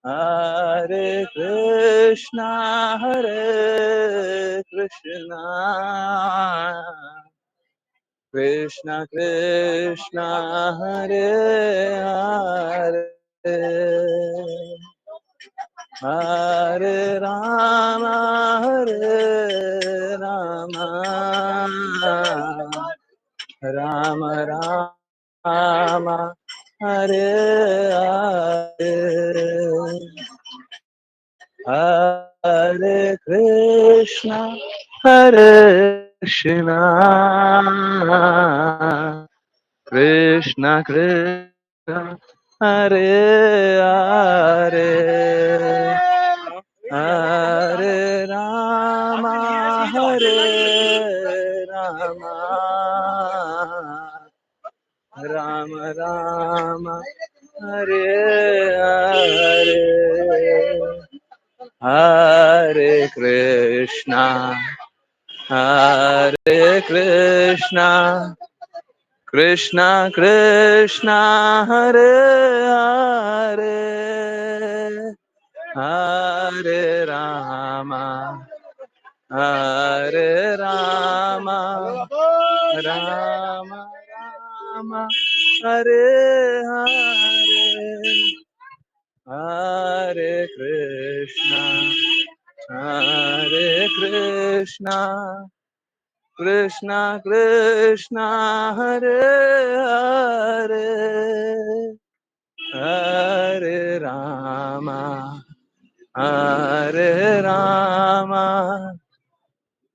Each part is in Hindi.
Hare Krishna, Hare Krishna, Krishna Krishna, Hare Hare, Hare Rama, Hare Rama, Rama Rama, Hare Hare, Hare Krishna, Hare Krishna, Krishna Krishna, Hare Hare, Hare Rama, Hare Rama, Rama Rama, Hare Hare, Hare Krishna, Hare Krishna, Krishna Krishna, Hare Hare, Hare Rama, Hare Rama, Rama Rama, Hare Hare, Hare Krishna, Hare Krishna, Krishna Krishna, Hare Hare, Hare Rama, Hare Rama,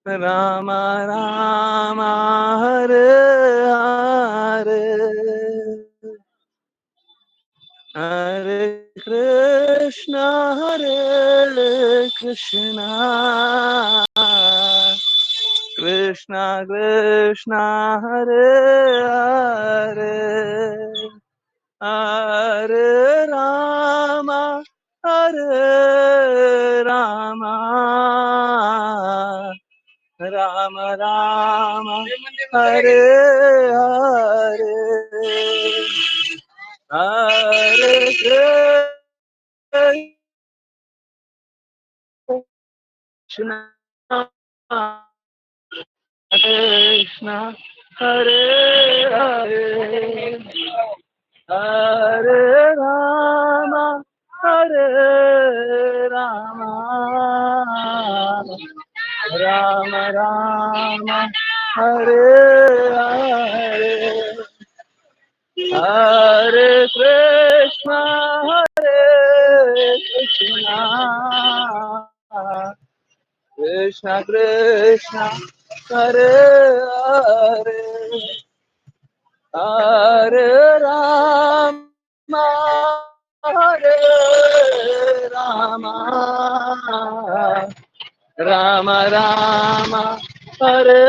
Rama Rama, Hare Hare, Hare Krishna, Hare Krishna, Krishna Krishna, Hare Hare, Hare Rama, Hare Rama, Rama Rama, Hare Hare, Hare Krishna, Krishna, Hare Hare, Hare Rama, Hare Rama, Rama Rama, Hare Hare, Hare Krishna, Hare Krishna, Krishna Krishna, Hare Hare, Hare Rama, Hare Rama, Rama Rama, Hare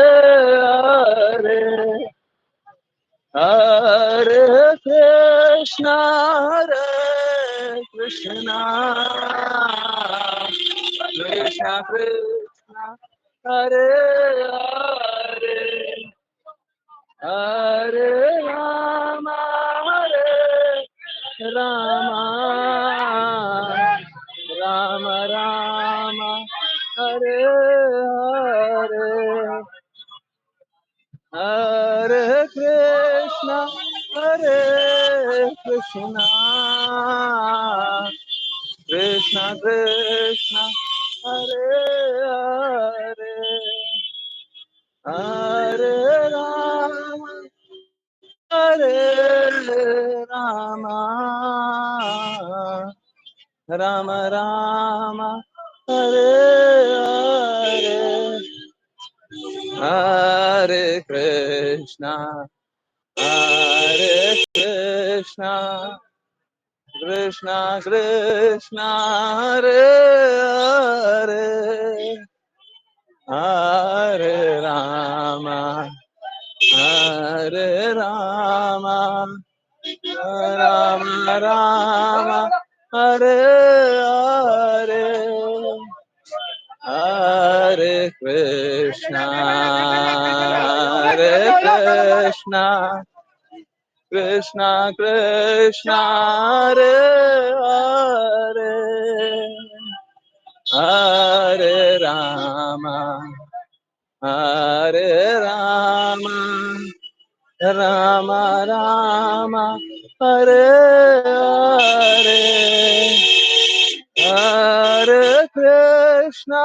Hare, Hare Krishna, Hare Krishna, Krishna Krishna, Hare Hare, Hare Rama, Hare Rama, Rama Rama, Hare Hare, Hare Krishna, Hare Krishna, Krishna Krishna, Hare Hare, Hare Rama, Hare Rama, Rama Rama, Hare Hare, Hare Krishna, Hare Krishna, Krishna Krishna, Hare Hare, Hare Rama, Hare Rama, Rama Rama, Hare Hare, Hare Krishna, Hare Krishna, Krishna Krishna, Hare Hare, Hare Rama, Hare Rama, Rama Rama, Hare Hare, Hare Krishna,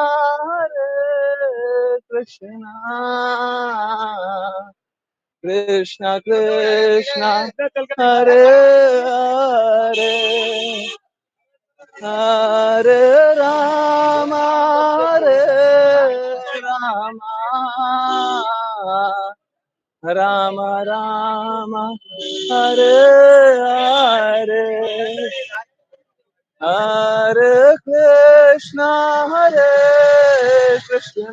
Hare Krishna, Krishna Krishna, Hare Hare, Hare Rama, Hare Rama, Rama Rama, Hare Hare, Hare Krishna, Hare Krishna,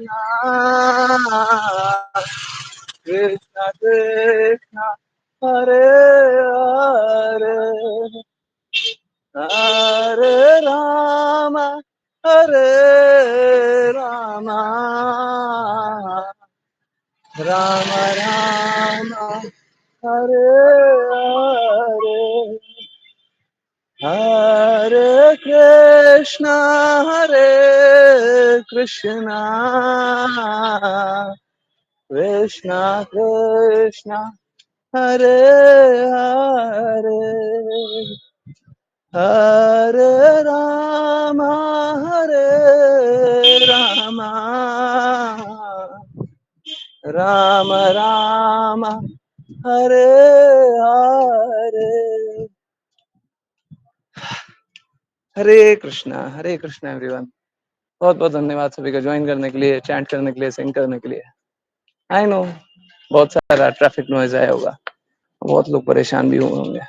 Krishna Krishna, Hare Hare, Hare Rama, Hare Rama, Rama Rama, Hare Hare, Hare Krishna, Hare Krishna, Krishna Krishna, Hare Hare, Hare Rama, Hare Rama, Rama Rama, Hare Hare, हरे कृष्णा एवरीवन। बहुत बहुत धन्यवाद सभी का ज्वाइन करने के लिए, चैंट करने के लिए, सिंग करने के लिए। आई नो बहुत सारा ट्रैफिक नॉइज आया होगा, बहुत लोग परेशान भी हुए होंगे,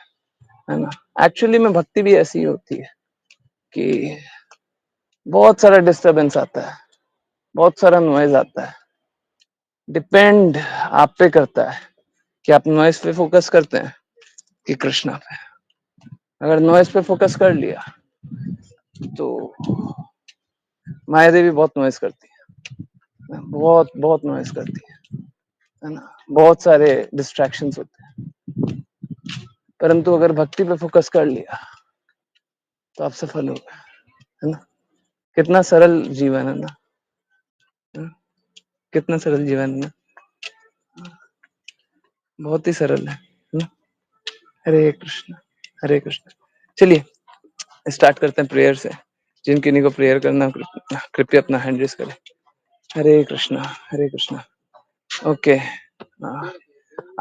है ना। एक्चुअली में भक्ति भी ऐसी ही होती है कि बहुत सारा डिस्टरबेंस आता है, बहुत सारा नॉइज आता है। डिपेंड आप पे करता है कि आप नॉइज पे फोकस करते हैं कि कृष्णा पे। अगर नॉइज पे फोकस कर लिया तो माया देवी बहुत नॉइज करती है, बहुत बहुत नॉइज करती है ना। बहुत सारे डिस्ट्रैक्शंस होते हैं, परंतु अगर भक्ति पे फोकस कर लिया तो आप सफल हो गए, है ना। कितना सरल जीवन है ना, कितना सरल जीवन है ना, बहुत ही सरल है ना? हरे कृष्ण, हरे कृष्ण। चलिए स्टार्ट करते हैं प्रेयर से। जिन किन्हीं को प्रेयर करना कृपया अपना हैंड रेज करें। हरे कृष्णा, हरे कृष्णा। ओके,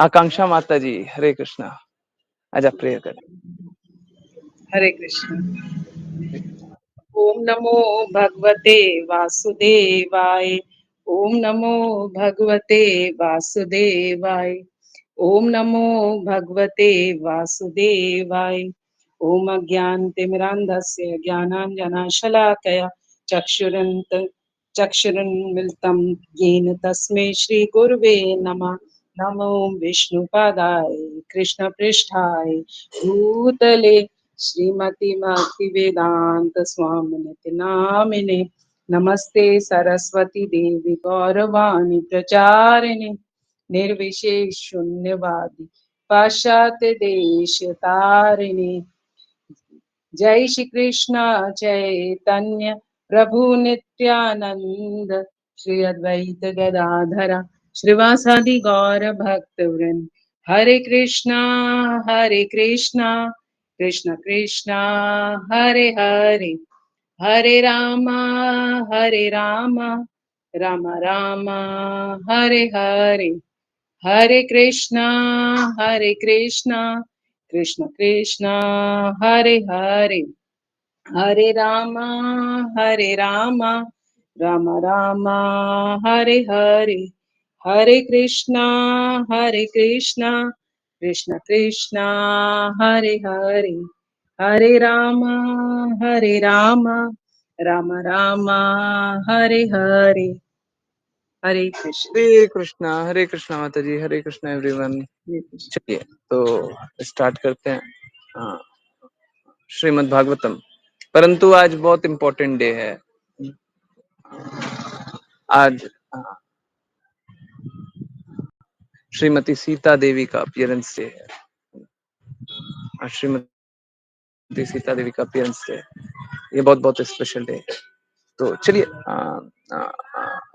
आकांक्षा माता जी, हरे कृष्णा। आज आप प्रेयर करें। हरे कृष्ण। ओम नमो भगवते वासुदेवाय। ओम नमो भगवते वासुदेवाय। ओम नमो भगवते वासुदेवाय। ओम अज्ञानतिमिरान्धस्य ज्ञानाञ्जनशलाकया चक्षुरुन्मिलितं येन तस्मै श्रीगुरुवे नमः। नमो विष्णुपादाय कृष्णपृष्ठाय भूतले श्रीमती भक्ति वेदांत स्वामिनिति नामिने। नमस्ते सरस्वती देवी गौरवाणी प्रचारिणे निर्विशेष शून्यवादी पाश्चात्य देश तारिणे। जय श्री कृष्ण चैतन्य प्रभु नित्यानंद श्री अद्वैत गदाधर श्रीवासादि गौर भक्त वृंद। हरे कृष्णा कृष्ण कृष्णा हरे हरे, हरे रामा राम राम हरे हरे। हरे कृष्णा कृष्ण कृष्णा हरे हरे, हरे रामा राम राम हरे हरे। हरे कृष्णा कृष्ण कृष्णा हरे हरे, हरे राम राम राम हरे हरे। हरे कृष्ण। हरे कृष्णा माता जी, हरे कृष्णा एवरीवन। हरे कृष्ण। चलिए तो स्टार्ट करते हैं श्रीमद् भागवतम। परंतु आज बहुत इम्पोर्टेंट डे है। आज श्रीमती सीता देवी का अपीयरेंस डे है। आज श्रीमती सीता देवी का अपीयरेंस डे, ये बहुत बहुत स्पेशल डे है। तो चलिए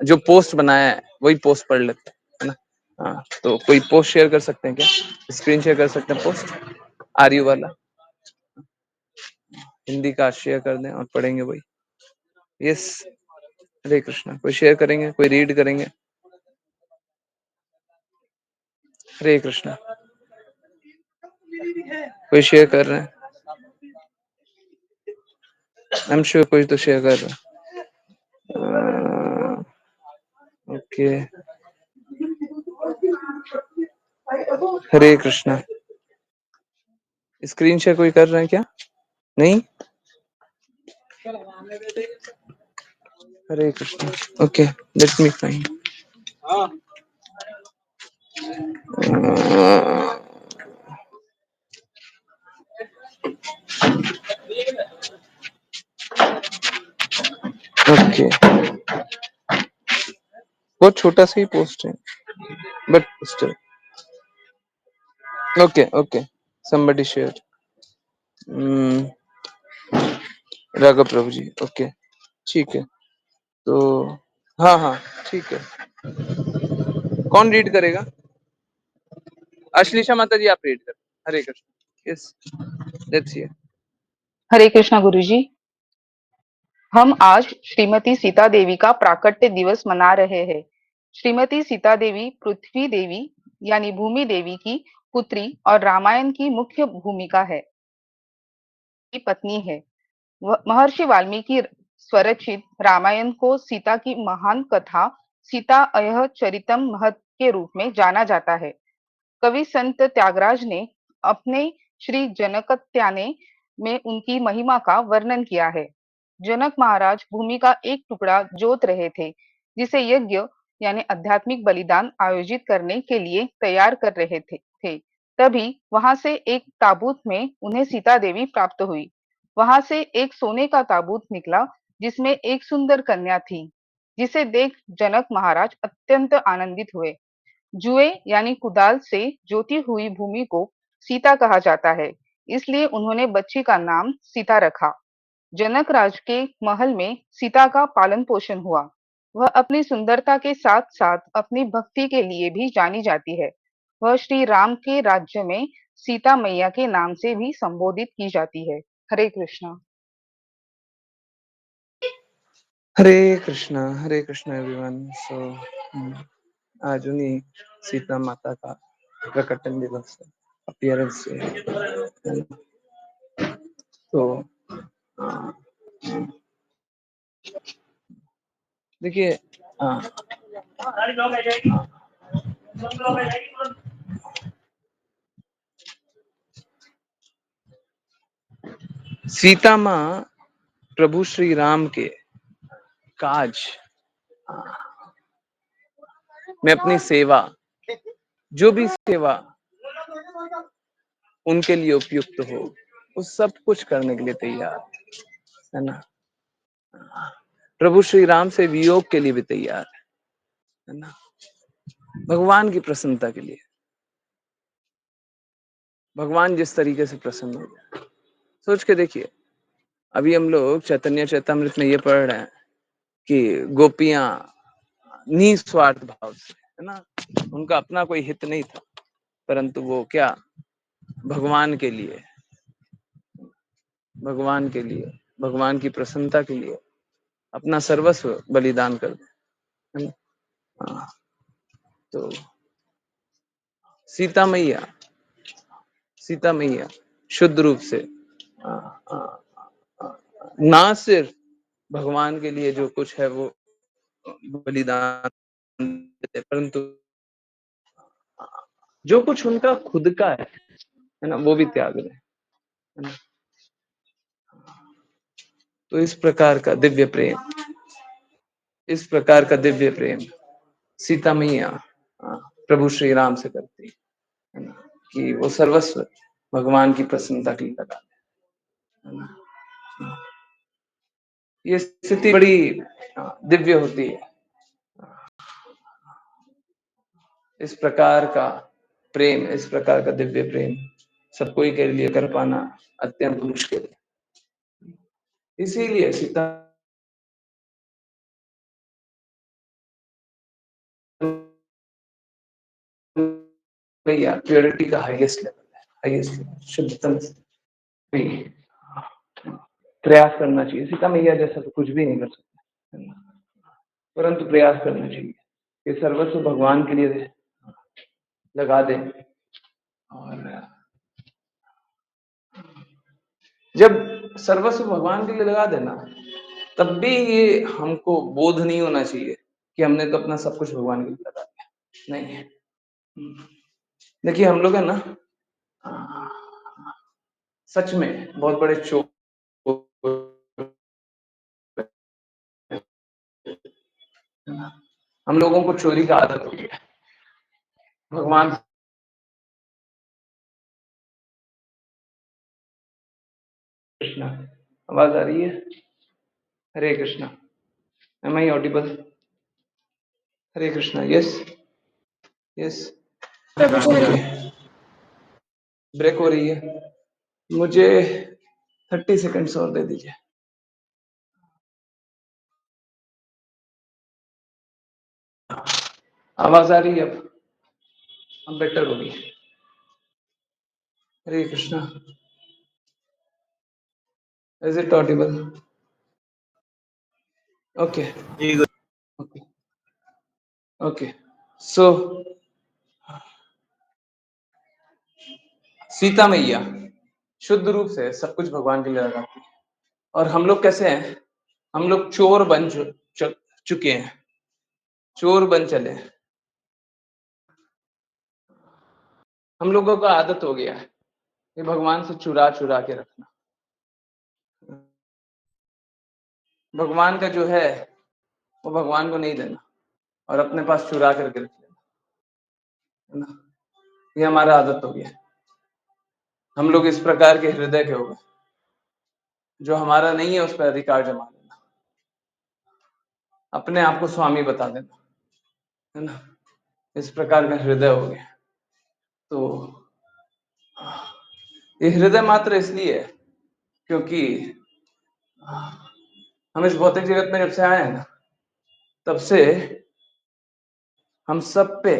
जो पोस्ट बनाया है वही पोस्ट पढ़ लेते हैं, है ना? तो कोई पोस्ट शेयर कर सकते हैं क्या? स्क्रीन शेयर कर सकते हैं पोस्ट आरयू वाला, हिंदी का शेयर कर दें और पढ़ेंगे वही। यस, हरे कृष्णा। कोई शेयर करेंगे, कोई रीड करेंगे? हरे कृष्णा। कोई शेयर कर रहे हैं? आई एम श्योर कोई तो शेयर कर रहा है। Okay, Hare Krishna. Screen share कोई कर रहे हैं क्या? नहीं? Hare Krishna. Okay, let me find. Okay, बहुत छोटा सा ही पोस्ट है, but still okay okay. somebody shared। Raghav Prabhu ji, okay, ठीक है। तो हाँ हाँ, ठीक है। कौन रीड करेगा? अश्लीषा माता जी, आप रीड कर। Hare Krishna. Yes, let's hear. Hare Krishna Guruji. हम आज श्रीमती सीता देवी का प्राकट्य दिवस मना रहे हैं। श्रीमती सीता देवी पृथ्वी देवी यानी भूमि देवी की पुत्री और रामायण की मुख्य भूमिका है, की पत्नी है। महर्षि वाल्मीकि स्वरचित रामायण को सीता की महान कथा सीता अयह चरितम महत के रूप में जाना जाता है। कवि संत त्यागराज ने अपने श्री जनकत्याने में उनकी महिमा का वर्णन किया है। जनक महाराज भूमि का एक टुकड़ा जोत रहे थे, जिसे यज्ञ यानी आध्यात्मिक बलिदान आयोजित करने के लिए तैयार कर रहे थे। तभी वहां से एक ताबूत में उन्हें सीता देवी प्राप्त हुई। वहां से एक सोने का ताबूत निकला, जिसमें एक सुंदर कन्या थी, जिसे देख जनक महाराज अत्यंत आनंदित हुए। जुए यानी कुदाल से जोती हुई भूमि को सीता कहा जाता है, इसलिए उन्होंने बच्ची का नाम सीता रखा। जनक राज के महल में सीता का पालन पोषण हुआ। वह अपनी सुंदरता के साथ साथ अपनी भक्ति के लिए भी जानी जाती है। वह श्री राम के राज्य में सीता मैया के नाम से भी संबोधित की जाती है। हरे कृष्णा। हरे कृष्णा एवरीवन। सो आज उन्हीं सीता माता का प्रकटन दिवस है, अपीयरेंस है। तो देखिए, सीता माँ प्रभु श्री राम के काज में अपनी सेवा, जो भी सेवा उनके लिए उपयुक्त हो, वो सब कुछ करने के लिए तैयार है ना। प्रभु श्री राम से वियोग के लिए भी तैयार है ना, भगवान की प्रसन्नता के लिए। भगवान जिस तरीके से प्रसन्न हो जाए, सोच के देखिए। अभी हम लोग चैतन्य चैतामृत में ये पढ़ रहे हैं कि गोपियां निस्वार्थ भाव से, है ना, उनका अपना कोई हित नहीं था, परंतु वो क्या, भगवान के लिए, भगवान के लिए, भगवान की प्रसन्नता के लिए अपना सर्वस्व बलिदान कर दे, है ना। हाँ, तो सीता मैया, सीता मैया शुद्ध रूप से आ, आ, आ, ना सिर्फ भगवान के लिए जो कुछ है वो बलिदान देते, परंतु जो कुछ उनका खुद का है ना, वो भी त्याग रहे, है ना। तो इस प्रकार का दिव्य प्रेम, इस प्रकार का दिव्य प्रेम सीता मैया प्रभु श्री राम से करती है ना, कि वो सर्वस्व भगवान की प्रसन्नता के लिए लगा दे, है ना। ये स्थिति बड़ी दिव्य होती है। इस प्रकार का प्रेम, इस प्रकार का दिव्य प्रेम सब कोई के लिए कर पाना अत्यंत मुश्किल है। इसीलिए सीता भैया प्योरिटी का हाईएस्ट लेवल है, हाईएस्ट शुद्धतम प्रयास करना चाहिए। सीता मैया जैसा तो कुछ भी नहीं कर सकते, है ना, परंतु प्रयास करना चाहिए कि सर्वस्व भगवान के लिए लगा दें। और जब सर्वस्व भगवान के लिए लगा देना, तब भी ये हमको बोध नहीं होना चाहिए कि हमने तो अपना सब कुछ भगवान के लिए लगा दिया, नहीं है। देखिए हम लोग है ना, सच में बहुत बड़े चोर, हम लोगों को चोरी का आदत हो गया। भगवान कृष्णा, आवाज आ रही है? Hare Krishna, am I audible? Hare Krishna, yes yes. Break हो रही है, मुझे 30 सेकंड्स और दे दीजिए। आवाज आ रही है अब बेटर होगी। Hare Krishna, is it audible? Okay okay okay. So Sita मैया शुद्ध रूप से सब कुछ भगवान के लिए लगाती है। और हम लोग कैसे हैं? हम लोग चोर बन चुके हैं, चोर बन चले हैं। हम लोगों का आदत हो गया है कि भगवान से चुरा चुरा के रखना। भगवान का जो है वो भगवान को नहीं देना और अपने पास चुरा करके रख लेना, है ना। ये हमारा आदत हो गया। हम लोग इस प्रकार के हृदय के हो गए, जो हमारा नहीं है उस पर अधिकार जमा लेना, अपने आप को स्वामी बता देना, है ना। इस प्रकार का हृदय हो गया। तो ये हृदय मात्र इसलिए है क्योंकि हम इस भौतिक जगत में जब से आए हैं ना, तब से हम सब पे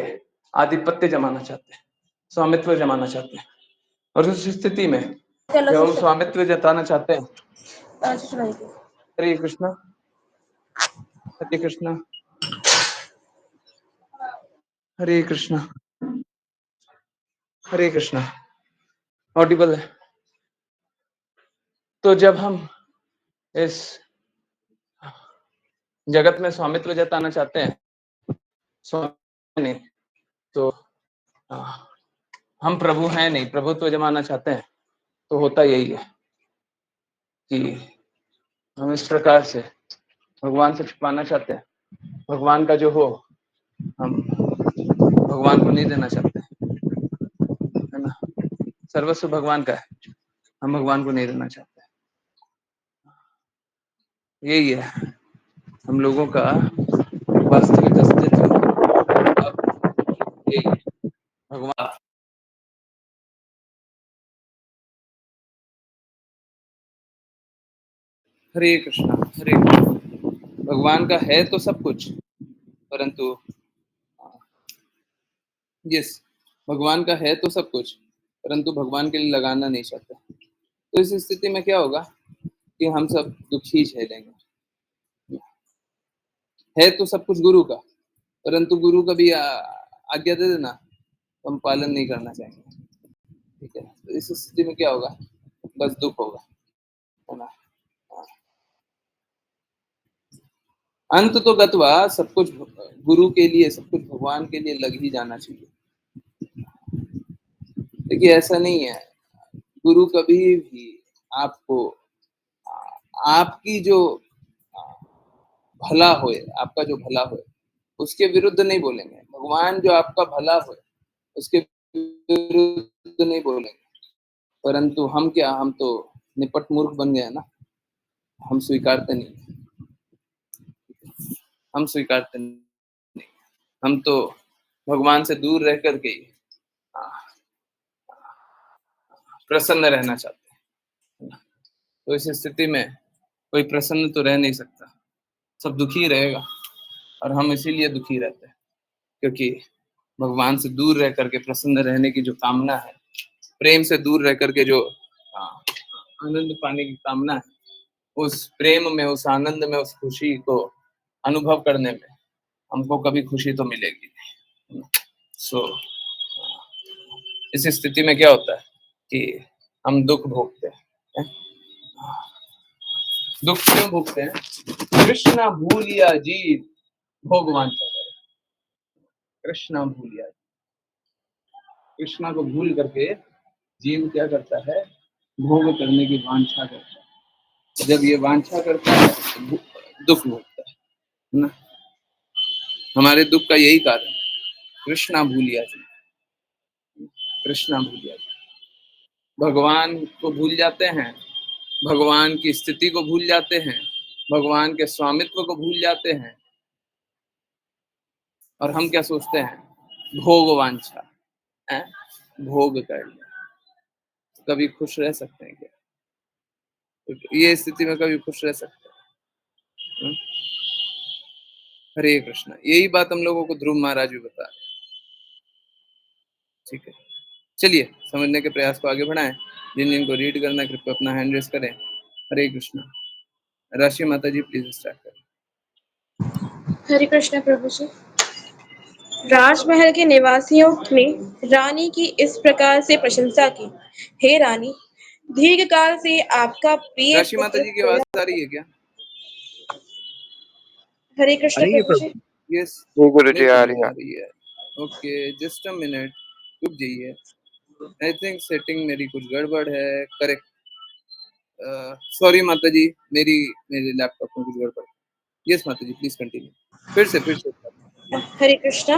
आधिपत्य जमाना चाहते हैं, स्वामित्व जमाना चाहते हैं। और उस स्थिति में जब हम स्वामित्व जताना चाहते हैं, हरे कृष्णा हरे कृष्णा हरे कृष्णा हरे कृष्णा, ऑडिबल है? तो जब हम इस जगत में स्वामित्व जताना चाहते हैं, स्वामी नहीं, तो हम प्रभु हैं नहीं, प्रभुत्व जमाना चाहते हैं, तो होता यही है कि हम इस प्रकार से भगवान से छुपाना चाहते हैं। भगवान का जो हो हम भगवान को नहीं देना चाहते, है ना। सर्वस्व भगवान का है, हम भगवान को नहीं देना चाहते। यही है हम लोगों का वास्तविक अस्तित्व। अब यही भगवान। हरे कृष्णा हरे कृष्णा। भगवान का है तो सब कुछ, परंतु यस, भगवान का है तो सब कुछ, परंतु भगवान के लिए लगाना नहीं चाहते। तो इस स्थिति में क्या होगा कि हम सब दुखी झेलेंगे। है तो सब कुछ गुरु का, परंतु गुरु का भी आज्ञा दे देना तो हम पालन नहीं करना चाहेंगे, ठीक है। तो इस स्थिति में क्या होगा? बस दुख होगा, है ना। अंत तो गत्वा सब कुछ गुरु के लिए, सब कुछ भगवान के लिए लग ही जाना चाहिए। देखिए ऐसा नहीं है, गुरु कभी भी आपको आपकी जो भला होए, आपका जो भला होए उसके विरुद्ध नहीं बोलेंगे। भगवान जो आपका भला होए उसके विरुद्ध नहीं बोलेंगे। परंतु हम क्या, हम तो निपट मूर्ख बन गए ना, हम स्वीकारते नहीं, हम स्वीकारते नहीं। हम तो भगवान से दूर रह करके प्रसन्न रहना चाहते हैं। तो इस स्थिति में कोई प्रसन्न तो रह नहीं सकता, सब दुखी रहेगा। और हम इसीलिए दुखी रहते हैं क्योंकि भगवान से दूर रह करके प्रसन्न रहने की जो कामना है, प्रेम से दूर रह करके जो आनंद पाने की कामना है, उस प्रेम में, उस आनंद में, उस खुशी को अनुभव करने में हमको कभी खुशी तो मिलेगी नहीं। सो इस स्थिति में क्या होता है कि हम दुख भोगते हैं। दुख क्यों भोगते हैं? कृष्णा भूलिया जीव भोग वांछा करे। कृष्णा भूलिया, कृष्णा को भूल करके जीव क्या करता है? भोग करने की वांछा करता है। जब ये वांछा करता है तो दुख भोगता है ना। हमारे दुख का यही कारण, कृष्णा भूलिया जी, कृष्णा भूलिया जी। भगवान को भूल जाते हैं, भगवान की स्थिति को भूल जाते हैं, भगवान के स्वामित्व को भूल जाते हैं, और हम क्या सोचते हैं? भोग वांछा है, भोग कर ले। कभी खुश रह सकते हैं क्या? ये स्थिति में कभी खुश रह सकते हैं? हरे कृष्णा। यही बात हम लोगों को ध्रुव महाराज भी बता रहे हैं। ठीक है, चलिए समझने के प्रयास को आगे बढ़ाएं। जिन जिनको रीड करना है कृपया अपना हैंड रेस करें। हरे कृष्णा। राशि माता जी प्लीज स्टार्ट करें। हरे कृष्ण प्रभु जी। राजमहल के निवासियों ने रानी की इस प्रकार से प्रशंसा की, हे रानी, दीर्घ काल से आपका प्रिय राशि माता पुत्र जी की खोया। आवाज आ रही है क्या? हरे आ कृष्ण रही है प्रभु जी। प्रभु? यस, जी गुरु जी, मेरे को आ भी रही तो है। आ रही है। ओके, जस्ट अ मिनट, रुक जाइए। आई थिंक सेटिंग मेरी कुछ गड़बड़ है। करेक्ट, सॉरी माता जी, मेरे लैपटॉप में कुछ गड़बड़ है। यस माता जी प्लीज कंटिन्यू। फिर से। हरे कृष्णा।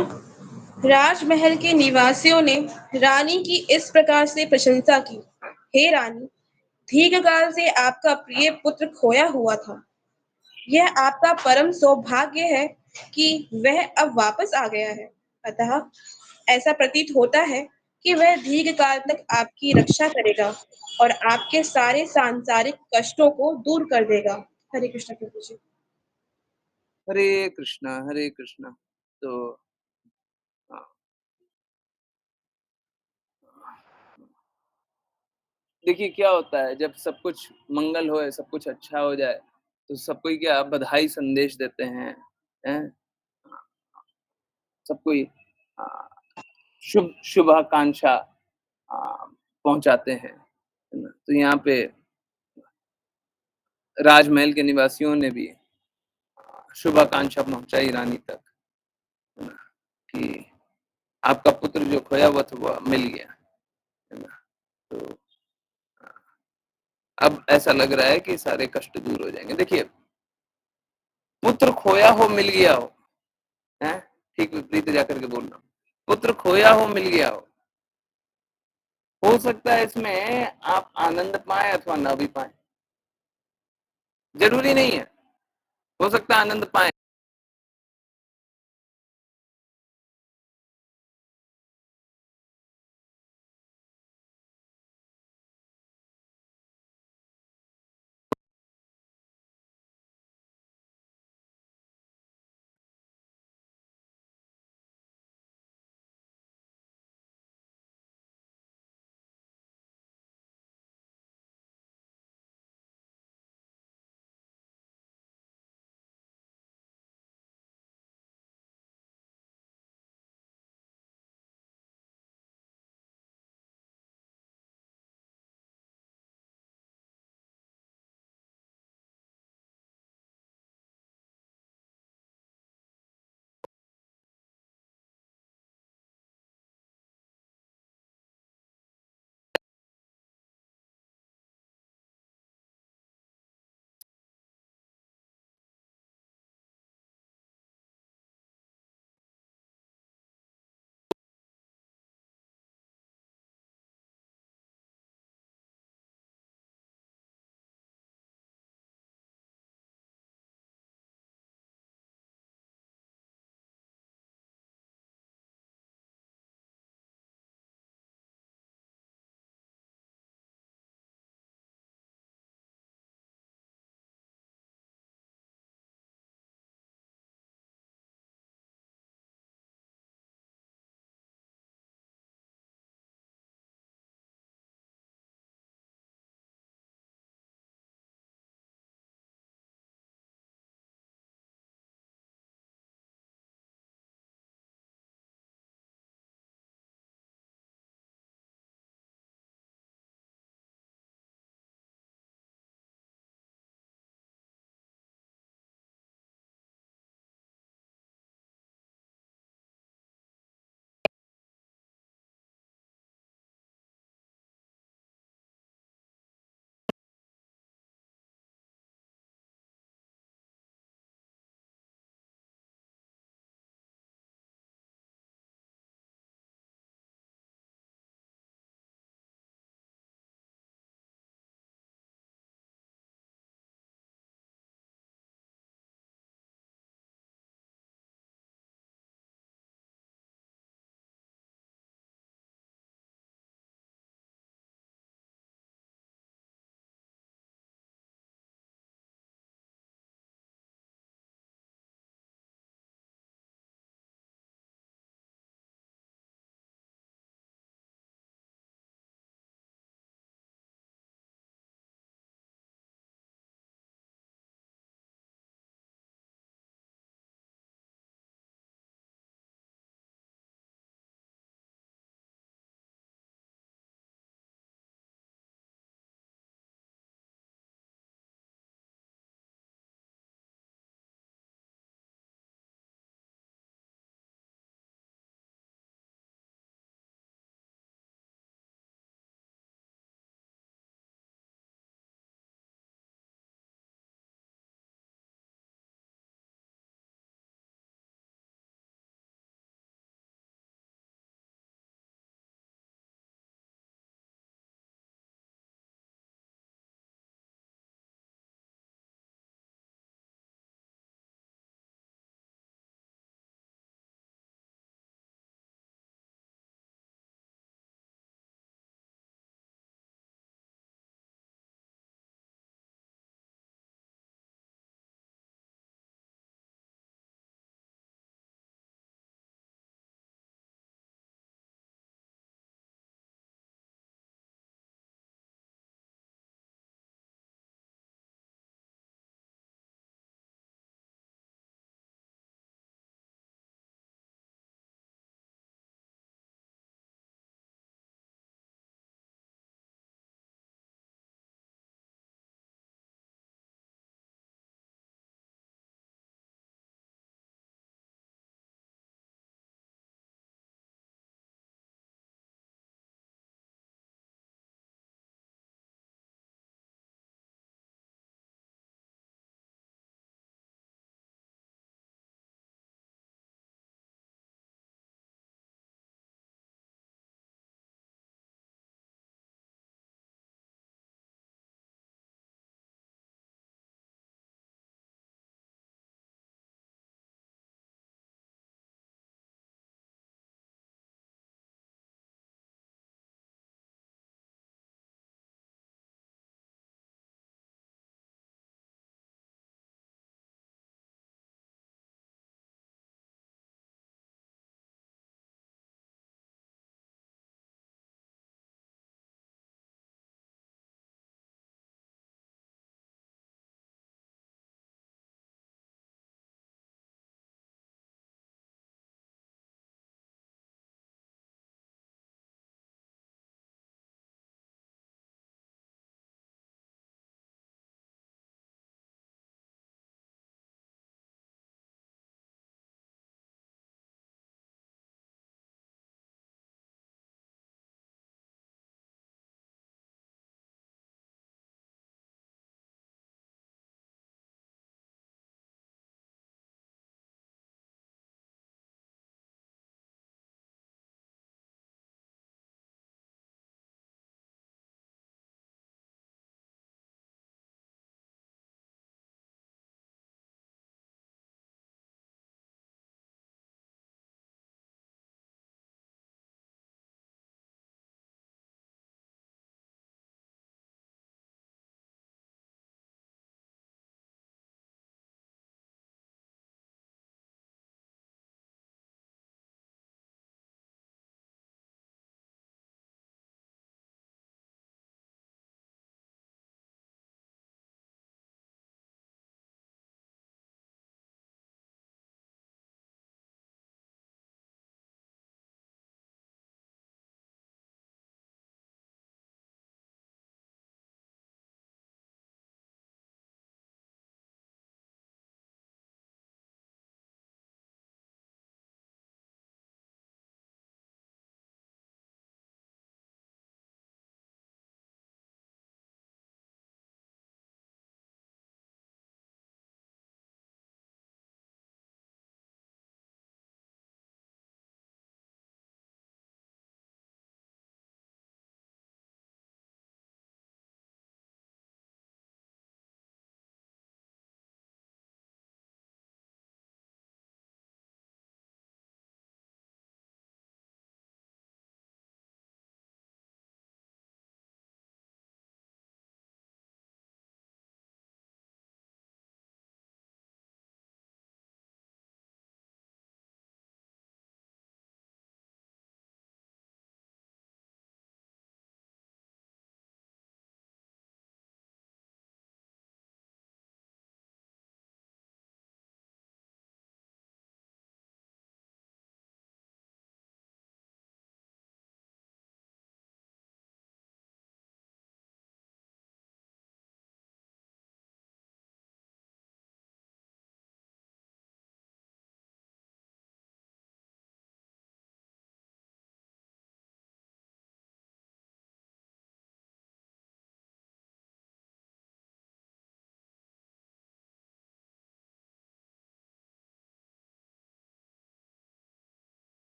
राजमहल के निवासियों ने रानी की इस प्रकार से प्रशंसा की, हे रानी, दीर्घ काल से आपका प्रिय पुत्र खोया हुआ था। यह आपका परम सौभाग्य है कि वह अब वापस आ गया है। अतः ऐसा प्रतीत होता है कि वह दीर्घ काल तक आपकी रक्षा करेगा और आपके सारे सांसारिक कष्टों को दूर कर देगा। हरे कृष्ण प्रभु जी। हरे कृष्णा, हरे कृष्णा। तो हाँ, देखिए क्या होता है जब सब कुछ मंगल होए, सब कुछ अच्छा हो जाए, तो सबको ही क्या बधाई संदेश देते हैं? सबको ही अ, शुभाकांक्षा पहुँचाते हैं, है ना? तो यहाँ पे राजमहल के निवासियों ने भी शुभाकांक्षा पहुँचाई रानी तक, है ना? कि आपका पुत्र जो खोया हुआ था वो मिल गया, है ना? तो अब ऐसा लग रहा है कि सारे कष्ट दूर हो जाएँगे। देखिए, पुत्र खोया हो, मिल गया हो, हैं? ठीक विपरीत जाकर के बोल रहा हूँ। पुत्र खोया हो, मिल गया हो सकता है इसमें आप आनंद पाएँ अथवा ना भी पाएँ। ज़रूरी नहीं है, हो सकता है आनंद पाएँ।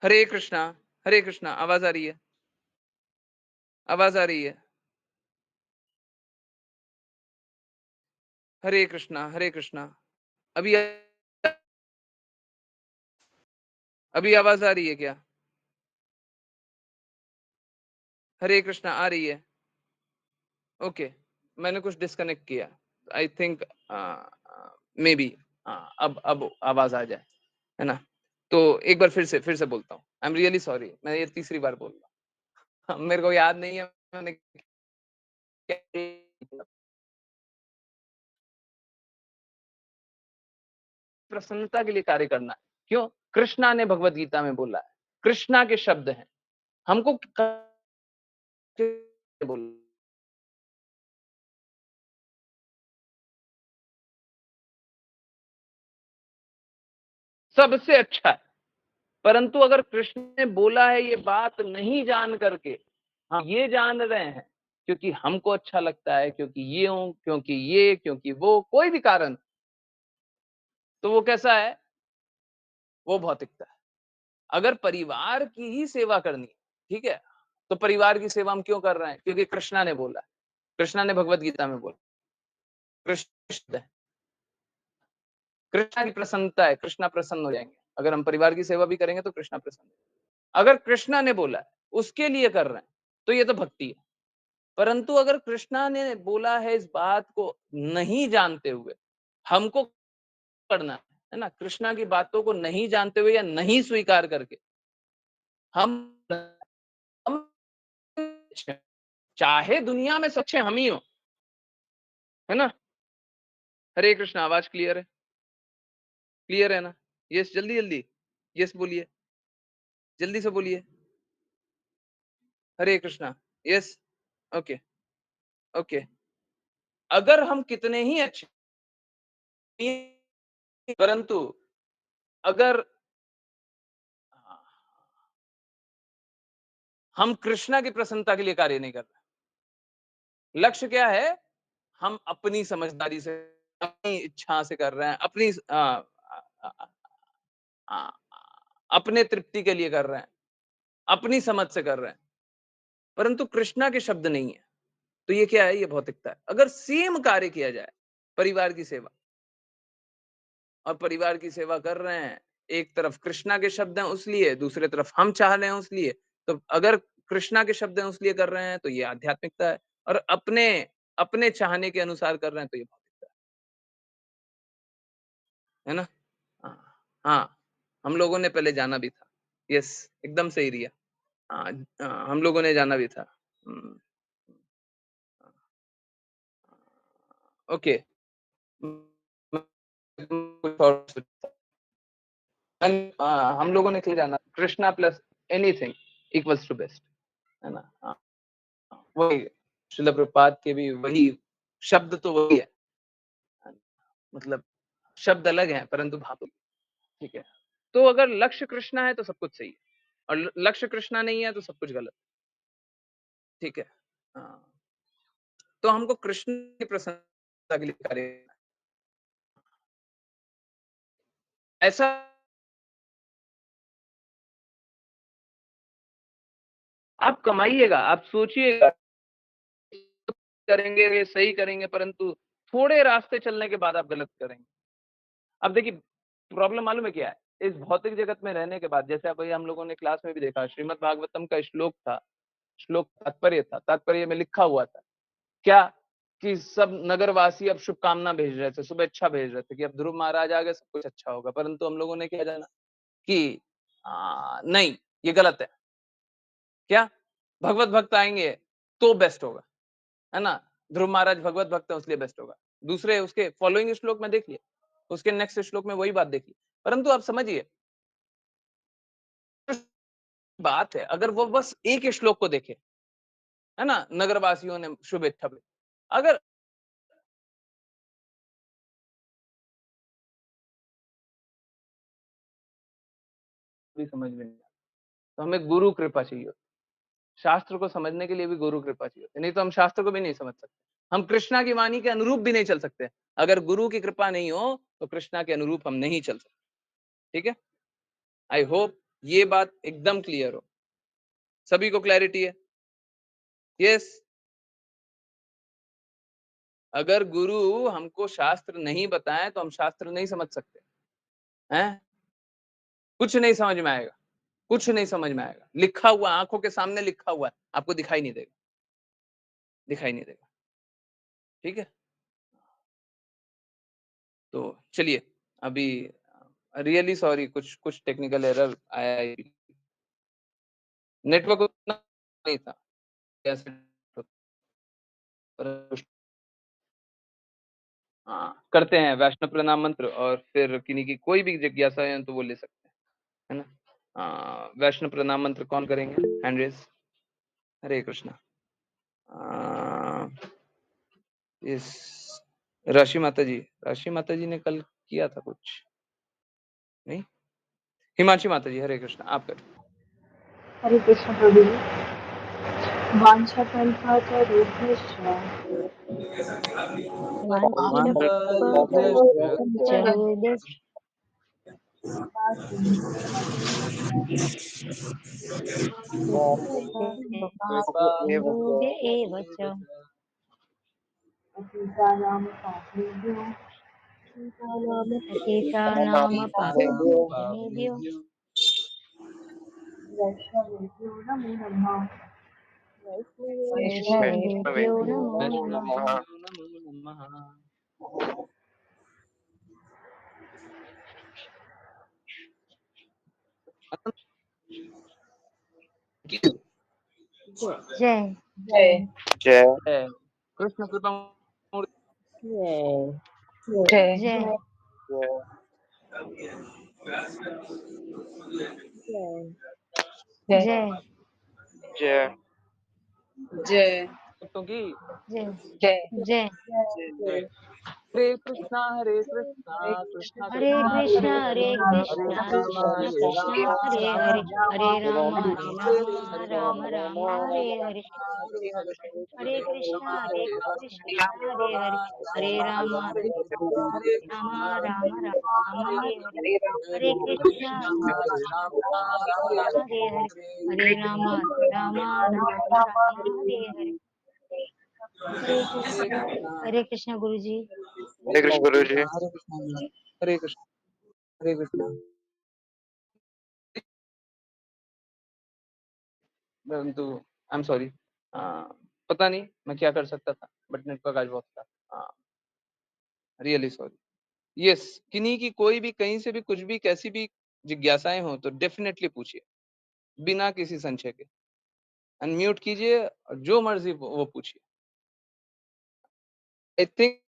हरे कृष्णा, हरे कृष्णा। आवाज आ रही है? आवाज आ रही है? हरे कृष्णा, हरे कृष्णा। अभी अभी आवाज आ रही है क्या? हरे कृष्णा आ रही है? ओके, मैंने कुछ डिस्कनेक्ट किया। आई थिंक मे बी अब आवाज आ जाए, है ना? तो एक बार फिर से बोलता हूँ। आई एम रियली सॉरी, मैं ये तीसरी बार बोल रहा हूँ। मेरे को याद नहीं है मैंने क्या प्रसन्नता के लिए कार्य करना है। क्यों? कृष्णा ने भगवत गीता में बोला है, कृष्णा के शब्द हैं, हमको बोल सबसे अच्छा है। परंतु अगर कृष्ण ने बोला है ये बात नहीं जान करके हम ये जान रहे हैं क्योंकि हमको अच्छा लगता है, क्योंकि ये हूं, क्योंकि ये, क्योंकि वो, कोई भी कारण, तो वो कैसा है? वो भौतिकता है। अगर परिवार की ही सेवा करनी है, ठीक है, तो परिवार की सेवा हम क्यों कर रहे हैं? क्योंकि कृष्णा ने बोला है, कृष्णा ने भगवत गीता में बोला, कृष्ण है, कृष्णा की प्रसन्नता है, कृष्णा प्रसन्न हो जाएंगे। अगर हम परिवार की सेवा भी करेंगे तो कृष्णा प्रसन्न है। अगर कृष्णा ने बोला है उसके लिए कर रहे हैं तो ये तो भक्ति है। परंतु अगर कृष्णा ने बोला है इस बात को नहीं जानते हुए हमको करना है ना, कृष्णा की बातों को नहीं जानते हुए या नहीं स्वीकार करके हम चाहे दुनिया में सच्चे हम ही हो, है ना? हरे कृष्ण। आवाज क्लियर है? क्लियर है ना? यस, जल्दी जल्दी यस बोलिए, जल्दी से बोलिए। हरे कृष्णा। यस। ओके। ओके। अगर हम कितने ही अच्छे, परंतु अगर हम कृष्णा की प्रसन्नता के लिए कार्य नहीं कर रहे, लक्ष्य क्या है? हम अपनी समझदारी से, अपनी इच्छा से कर रहे हैं, अपनी आ, अपने तृप्ति के लिए कर रहे हैं, अपनी समझ से कर रहे हैं, परंतु कृष्णा के शब्द नहीं है, तो ये क्या है? ये भौतिकता है। अगर सेम कार्य किया जाए, परिवार की सेवा, और परिवार की सेवा कर रहे हैं, एक तरफ कृष्णा के शब्द हैं उसलिए, दूसरे तरफ हम चाह रहे हैं उसलिए, तो अगर कृष्णा के शब्द हैं उसलिए कर रहे हैं तो ये आध्यात्मिकता है, और अपने अपने चाहने के अनुसार कर रहे हैं तो ये भौतिकता है ना? हाँ, हाँ, हम लोगों ने पहले जाना भी था। यस, एकदम सही रिया। हाँ, हम लोगों ने जाना भी था। ओके। कुछ और हम लोगों ने क्यों जाना? Krishna plus anything equals to best, है ना? हाँ, वही शिला प्रभुपाद के भी वही शब्द तो वही है, मतलब शब्द अलग हैं परंतु भाव, ठीक है। तो अगर लक्ष्य कृष्णा है तो सब कुछ सही है, और लक्ष्य कृष्णा नहीं है तो सब कुछ गलत, ठीक है। हाँ, तो हमको कृष्ण की प्रसन्नता के लिए कार्य करना है। ऐसा आप कमाइएगा, आप सोचिएगा करेंगे, ये सही करेंगे, परंतु थोड़े रास्ते चलने के बाद आप गलत करेंगे। अब देखिए, प्रॉब्लम मालूम है क्या है? इस भौतिक जगत में रहने के बाद, जैसे अभी हम लोगों ने क्लास में भी देखा, श्रीमद् भागवतम का श्लोक था, श्लोक तात्पर्य था, तात्पर्य में लिखा हुआ था क्या? कि सब नगरवासी अब शुभकामना भेज रहे थे, शुभेच्छा भेज रहे थे कि अब ध्रुव महाराज आ गए, सब कुछ अच्छा होगा। परंतु हम लोगों ने क्या जाना कि नहीं, ये गलत है। क्या? भगवत भक्त आएंगे तो बेस्ट होगा, है ना? ध्रुव महाराज भगवत भक्त है इसलिए बेस्ट होगा। दूसरे उसके फॉलोइंग श्लोक में देखिए, उसके नेक्स्ट श्लोक में वही बात देखिए। परंतु आप समझिए, बात है अगर वो बस एक ही श्लोक को देखे, है ना, नगरवासियों ने शुभेच्छा भेजी, अगर भी समझ में नहीं आता, तो हमें गुरु कृपा चाहिए होती है। शास्त्र को समझने के लिए भी गुरु कृपा चाहिए होती है, नहीं तो हम शास्त्र को भी नहीं समझ सकते। हम कृष्णा की वाणी के अनुरूप भी नहीं चल सकते। अगर गुरु की कृपा नहीं हो तो कृष्णा के अनुरूप हम नहीं चल सकते, ठीक है। आई होप ये बात एकदम क्लियर हो, सभी को क्लैरिटी है? यस। अगर गुरु हमको शास्त्र नहीं बताए तो हम शास्त्र नहीं समझ सकते हैं। कुछ नहीं समझ में आएगा, कुछ नहीं समझ में आएगा। लिखा हुआ आंखों के सामने लिखा हुआ है, आपको दिखाई नहीं देगा, दिखाई नहीं देगा। ठीक है, तो चलिए अभी रियली सॉरी, कुछ कुछ टेक्निकल एरर आया, नेटवर्क उतना नहीं था कैसे। हाँ, करते हैं वैष्णव प्रणाम मंत्र और फिर किन्हीं की कोई भी जिज्ञासा है तो वो ले सकते हैं, है ना। वैष्णव प्रणाम मंत्र कौन करेंगे, हैंड रेज। हरे कृष्णा। इस राशि माता जी ने कल किया था कुछ नहीं। हिमांशी माता जी, हरे कृष्णा, आप करें। हरे कृष्ण प्रभु जी। वाञ्छाकल्पतरुभ्यश्च वाञ्छाकल्पतरुभ्यश्च कृपा कृपासिन्धुभ्य एव च पतितानां पावनेभ्यो वैष्णवेभ्यो नमो नमः। वैष्णवेभ्यो नमो नमः। वैष्णवेभ्यो नमो नमः। जय जय जय जय कृष्ण कृपा जय जय जय जय जय जय जय मूर्तों की जय जय जय जय। हरे कृष्णा कृष्णा हरे कृष्णा कृष्णा हरे हरे कृष्णा राम कृष्ण हरे कृष्ण राम हरे राम हरे राम हरे राम हरे हरे राम हरे हरे राम राम हरे हरे हरे हरे हरे हरे कृष्णा राम हरे कृष्णा हरे हरे हरे राम हरे हरे हरे राम कृष्णा राम राम हरे हरे हरे हरे हरे कृष्णा कृष्णा हरे राम राम राम हरे हरे हरे हरे राम राम राम हरे हरे हरे कृष्णा हरे कृष्णा गुरु जी। हरे कृष्ण गुरु जी। हरे कृष्णा हरे कृष्णा हरे कृष्णा। परंतु आई एम सॉरी, पता नहीं मैं क्या कर सकता था, बट नेटवर्क आज बहुत था। Really sorry. यस, किन्हीं की कोई भी कहीं से भी कुछ भी कैसी भी जिज्ञासाएं हो तो डेफिनेटली पूछिए, बिना किसी संशय के। अनम्यूट कीजिए और जो मर्जी वो पूछिए। आई थिंक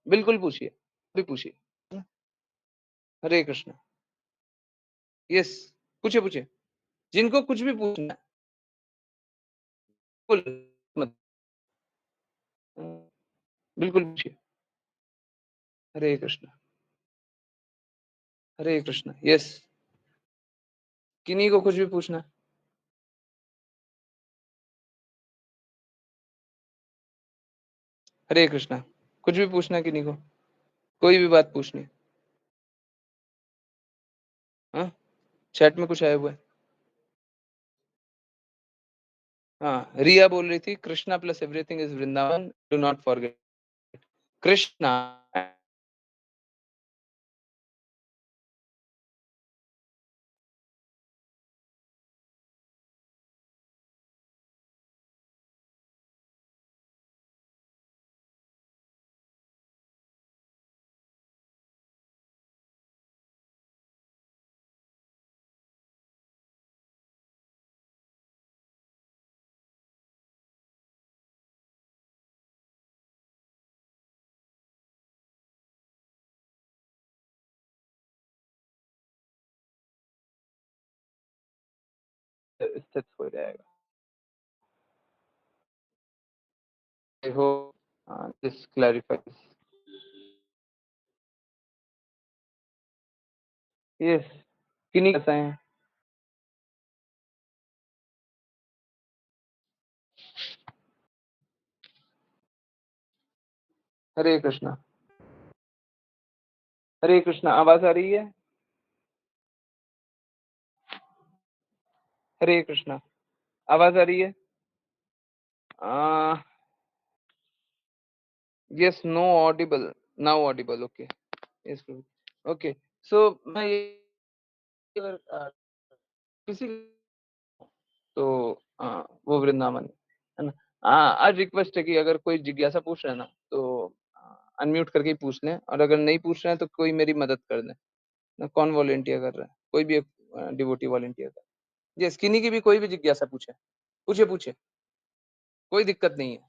बिल्कुल पूछिए, भी पूछिए। हरे कृष्ण। यस, पूछिए पूछिए, जिनको कुछ भी पूछना है बिल्कुल मत, बिल्कुल पूछिए। हरे कृष्ण हरे कृष्ण। यस, किन्हीं को कुछ भी पूछना है। हरे कृष्णा, कुछ भी पूछना है किन्हीं को, कोई भी बात पूछनी है। हाँ, चैट में कुछ आया हुआ है। हाँ, रिया बोल रही थी Krishna plus everything is Vrindavan, do not forget Krishna. स्थित हो जाएगा। I hope this clarifies. Yes, किन्हीं कैसा है। हरे कृष्णा हरे कृष्णा, आवाज आ रही है? हरे कृष्णा, आवाज आ रही है? Yes, no audible, now audible, okay. Yes, okay. So मैं ये अगर, किसी तो वो वृंदावन है ना। हाँ, आज रिक्वेस्ट है कि अगर कोई जिज्ञासा पूछ रहा है ना तो अनम्यूट करके ही पूछ लें, और अगर नहीं पूछ रहे हैं तो कोई मेरी मदद कर दें ना। कौन वॉलेंटियर कर रहा है? कोई भी एक डिवोटी वॉलेंटियर कर। ये स्किनी की भी कोई भी जिज्ञासा पूछे, पूछे पूछे, कोई दिक्कत नहीं है।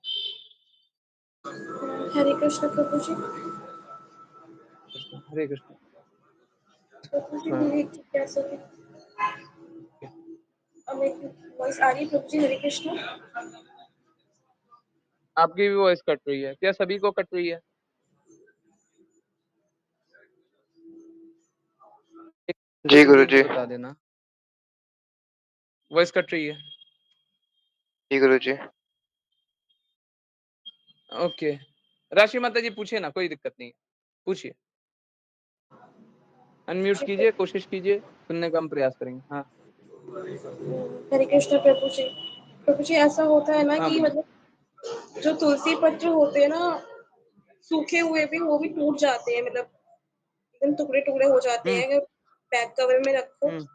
हरे कृष्ण प्रभु जी। कृष्ण, हरे कृष्ण। प्रभु जी हाँ, मेरी एक जिज्ञासा है। अब एक वॉइस आ रही है प्रभु जी? हरे कृष्ण। आपकी भी वॉइस कट रही है क्या? सभी को कट रही है? जी एक गुरु एक जी। बता देना, वॉइस कट रही है। जी गुरु जी। ओके, राशि माता जी पूछिए ना, कोई दिक्कत नहीं है, पूछिए। अनम्यूट कीजिए, कोशिश कीजिए, सुनने का हम प्रयास करेंगे। हाँ हरे कृष्ण प्रभु जी। प्रभु जी ऐसा होता है ना हाँ, कि बोलिए। मतलब जो तुलसी पत्र होते हैं ना, सूखे हुए भी वो भी टूट जाते हैं, मतलब एकदम टुकड़े टुकड़े हो जाते हम्म हैं अगर बैक कवर में रखो, हम्म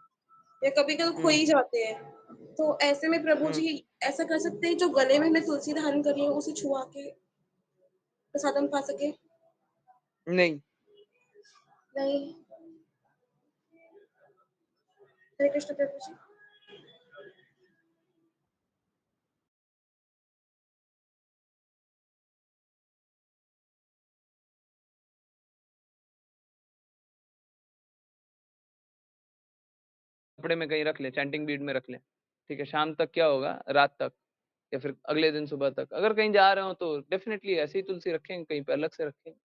या कभी कभी खो हम्म ही जाते हैं। तो ऐसे में प्रभु हम्म जी ऐसा कर सकते हैं, जो गले में मैं तुलसी धारण करी हूँ उसे छुआ के प्रसादम पा सके? नहीं, नहीं। हरे कृष्ण प्रभु जी। कपड़े में कहीं रख ले, चैंटिंग बीड में रख ले। ठीक है, शाम तक क्या होगा, रात तक या फिर अगले दिन सुबह तक अगर कहीं जा रहे हो तो डेफिनेटली ऐसे ही तुलसी रखेंगे, कहीं पे अलग से रखेंगे।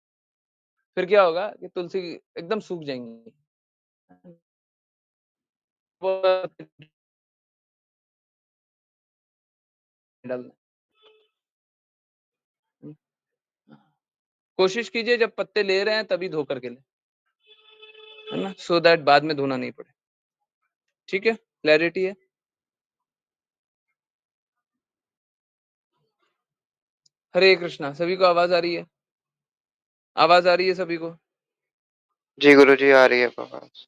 फिर क्या होगा कि तुलसी एकदम सूख जाएंगी। वो डालना। कोशिश कीजिए जब पत्ते ले रहे हैं तभी धो करके ले, है ना, सो दैट बाद में धोना नहीं पड़े। ठीक है, क्लैरिटी है? हरे कृष्णा, सभी को आवाज आ रही है? आवाज आ रही है सभी को? जी गुरु जी, आ रही है आवाज।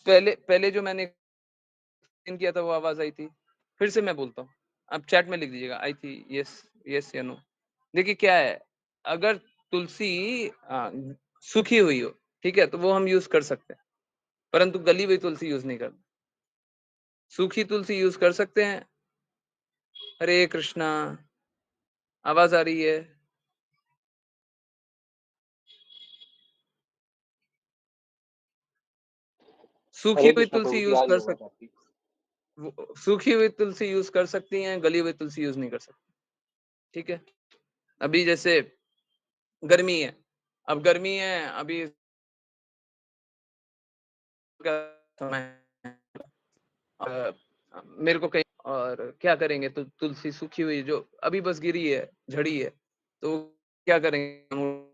पहले पहले जो मैंने एक्सप्लेन किया था वो आवाज आई थी? फिर से मैं बोलता हूँ, आप चैट में लिख दीजिएगा, आई थी, यस, यस या नो। देखिए क्या है, अगर तुलसी सूखी हुई हो, ठीक है, तो वो हम यूज कर सकते हैं, परंतु गली हुई तुलसी यूज नहीं करते। सूखी तुलसी यूज कर सकते हैं। हरे कृष्णा, आवाज आ रही है? सूखी हरे हुई कृष्ण तुलसी प्रभु जी, यूज आ रही कर है आवाज सकते, आपकी। सूखी हुई तुलसी यूज कर सकती हैं, गली हुई तुलसी यूज नहीं कर सकती। ठीक है, अभी जैसे गर्मी है, अब गर्मी है, अभी का समय है, मेरे को कहीं और क्या करेंगे, तो तुलसी सूखी हुई जो अभी बस गिरी है, झड़ी है, तो क्या करेंगे हम?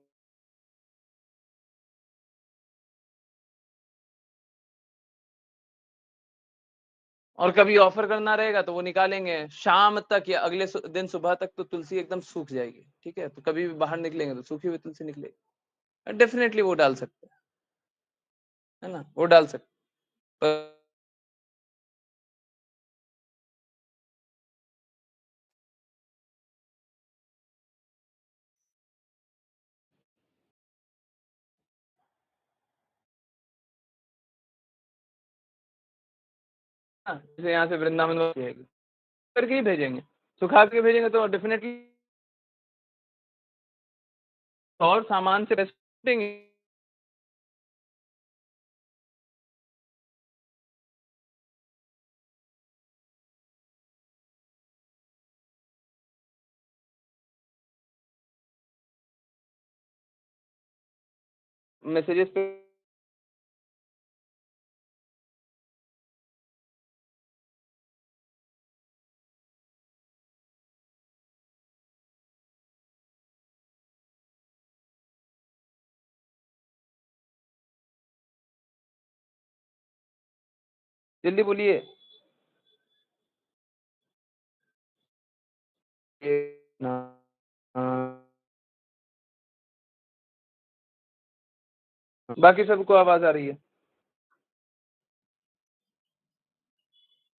और कभी ऑफर करना रहेगा तो वो निकालेंगे शाम तक या अगले दिन सुबह तक, तो तुलसी एकदम सूख जाएगी। ठीक है, तो कभी भी बाहर निकलेंगे तो सूखी हुई तुलसी निकलेगी, डेफिनेटली वो डाल सकते हैं, है ना, वो डाल सकते हैं। जैसे यहाँ से वृंदावन करके ही भेजेंगे, सुखा के भेजेंगे तो डेफिनेटली और सामान से पैसे देंगे। मैसेजेस पे जल्दी बोलिए। बाकी सबको आवाज आ रही है?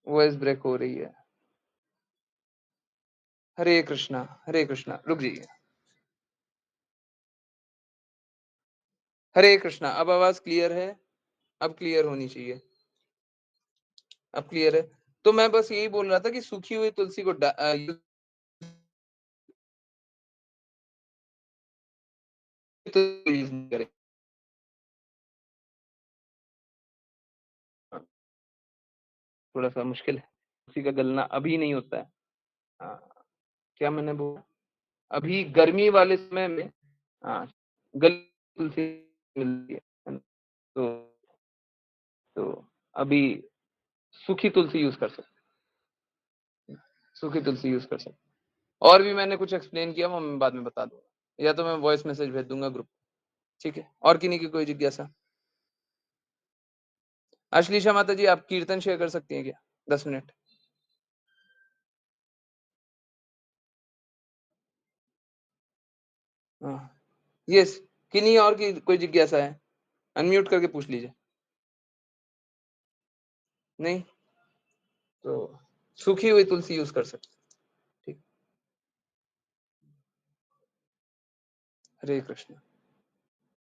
वॉइस ब्रेक हो रही है। हरे कृष्णा, हरे कृष्णा। रुक जाइए। हरे कृष्णा। अब आवाज क्लियर है? अब क्लियर होनी चाहिए। अब क्लियर है? तो मैं बस यही बोल रहा था कि सूखी हुई तुलसी को यूज नहीं करें। थोड़ा सा मुश्किल है, तुलसी का गलना अभी नहीं होता है। हाँ, क्या मैंने बोला? अभी गर्मी वाले समय में हाँ, गली तुलसी मिलती है ना? तो अभी सूखी तुलसी यूज कर सकते, सूखी तुलसी यूज कर सकते। और भी मैंने कुछ एक्सप्लेन किया, वो मैं बाद में बता दूंगा, या तो मैं वॉइस मैसेज भेज दूंगा ग्रुप। ठीक है? और किन्हीं की कोई जिज्ञासा? अश्लीषा माता जी, आप कीर्तन शेयर कर सकती हैं क्या 10 मिनट? हाँ, यस। किन्हीं और की कोई जिज्ञासा है? अनम्यूट करके पूछ लीजिए। नहीं तो सूखी हुई तुलसी यूज कर सकते। ठीक। हरे कृष्ण।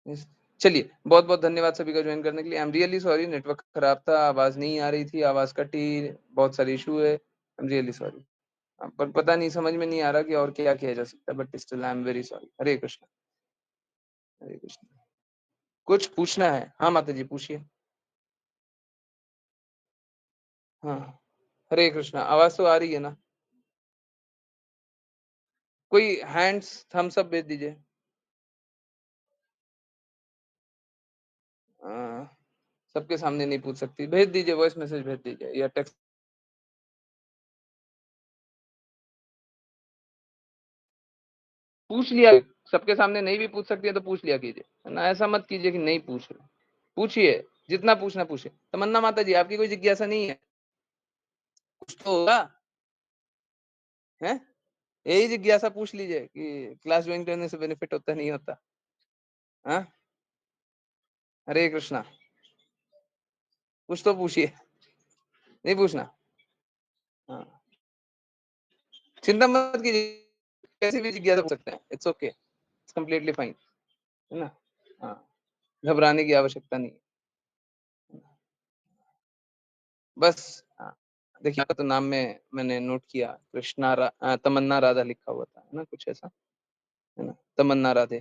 Yes. चलिए, बहुत बहुत धन्यवाद सभी का ज्वाइन करने के लिए। I am really sorry, network खराब था, आवाज नहीं आ रही थी, आवाज कटी, बहुत सारे इशू है। I am really sorry. पर पता नहीं, समझ में नहीं आ रहा कि और क्या किया जा सकता है, but still I am very sorry. Hare Krishna, Hare Krishna. कुछ पूछना है? हाँ माता जी, पूछिए। हाँ, हरे कृष्णा। आवाज तो आ रही है ना? कोई हैंड्स थम्स अप भेज दीजिए। सबके सामने नहीं पूछ सकती, भेज दीजिए, वॉइस मैसेज भेज दीजिए या टेक्स्ट। पूछ लिया, सबके सामने नहीं भी पूछ सकती है तो पूछ लिया कीजिए, है ना? ऐसा मत कीजिए कि नहीं पूछ रहे। पूछिए, जितना पूछना पूछिए। तमन्ना माता जी, आपकी कोई जिज्ञासा नहीं है? कुछ तो होगा, है? यही जिज्ञासा पूछ लीजिए कि क्लास ज्वाइन करने से बेनिफिट होता नहीं होता। हाँ, हरे कृष्णा। कुछ तो पूछिए। नहीं पूछना? हाँ, चिंता मत कीजिए, कैसी भी जिज्ञासा पूछ सकते हैं। It's okay, it's completely fine, है ना? हाँ, घबराने की आवश्यकता नहीं है। बस देखिए, आपका तो नाम में मैंने नोट किया, तमन्ना राधा लिखा हुआ था, है ना? कुछ ऐसा, है ना? तमन्ना राधे।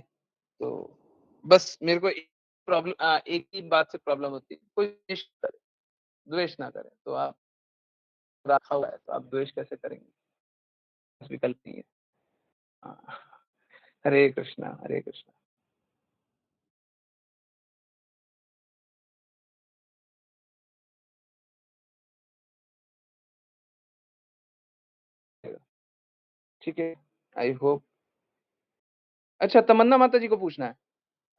तो बस मेरे को एक प्रॉब्लम, एक ही बात से प्रॉब्लम होती है, कोई द्वेष ना करे। तो आप रखा हुआ है तो आप द्वेष कैसे करेंगे? कुछ विकल्प नहीं है। हाँ, हरे कृष्णा, हरे कृष्णा। ठीक है, आई होप। अच्छा, तमन्ना माता जी को पूछना है?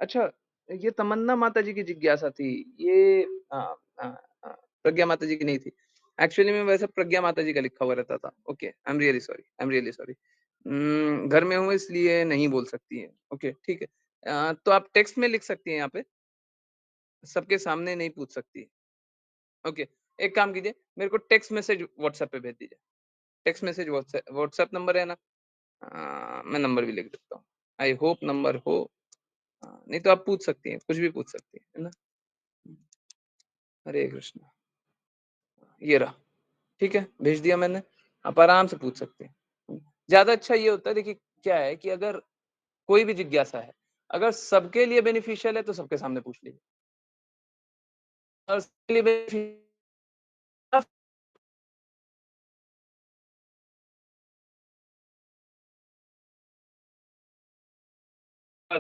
अच्छा, ये तमन्ना माता जी की जिज्ञासा थी। ये आ, आ, आ, प्रज्ञा माता जी की नहीं थी। एक्चुअली में वैसे प्रज्ञा माता जी का लिखा हुआ रहता था। Okay, I am really sorry, I am really sorry. घर में हूँ इसलिए नहीं बोल सकती है। ओके, ठीक है। तो आप टेक्स्ट में लिख सकती हैं यहाँ पे, सबके सामने नहीं पूछ सकती। ओके, एक काम कीजिए, मेरे को टेक्स्ट मैसेज व्हाट्सएप पे भेज दीजिए। Text message WhatsApp WhatsApp number है ना? मैं नंबर भी लिख देता हूँ। आई होप नंबर हो। नहीं तो आप पूछ सकती हैं, कुछ भी पूछ सकती हैं, है ना? हरे कृष्ण। ये रहा, ठीक है, भेज दिया मैंने। आप आराम से पूछ सकते हैं। ज्यादा अच्छा ये होता है, देखिए क्या है कि अगर कोई भी जिज्ञासा है, अगर सबके लिए बेनिफिशियल है तो सबके सामने पूछ लीजिए, और सबके लिए बेनिफिशियल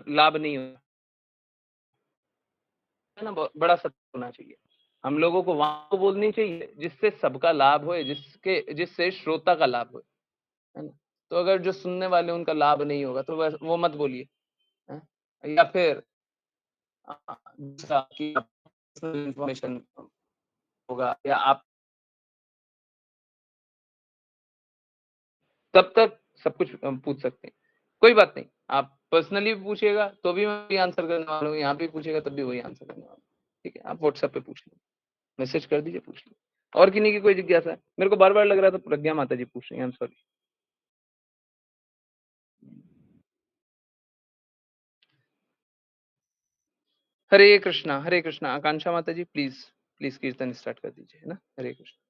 लाभ नहीं होता है ना? बड़ा सत्य होना चाहिए। हम लोगों को वहां को बोलनी चाहिए जिससे सबका लाभ होए, जिससे श्रोता का लाभ होए, है ना? तो अगर जो सुनने वाले उनका लाभ नहीं होगा तो बस वो मत बोलिए, हैं? या फिर दूसरा कि इंफॉर्मेशन होगा, या आप तब तक सब कुछ पूछ सकते हैं, कोई बात नहीं। आप पर्सनली पूछिएगा तो भी मैं वही आंसर करने वाला हूँ, यहाँ पे पूछेगा तब भी वही आंसर करने वाला हूँ। ठीक है, आप व्हाट्सएप पे पूछ लो, मैसेज कर दीजिए, पूछ लो। और किन्हीं की कोई जिज्ञासा है? मेरे को बार बार लग रहा था प्रज्ञा माता जी पूछ रही हैं, आई एम सॉरी। हरे कृष्णा, हरे कृष्णा। आकांक्षा माता जी प्लीज प्लीज कीर्तन स्टार्ट कर दीजिए, है ना। हरे कृष्णा।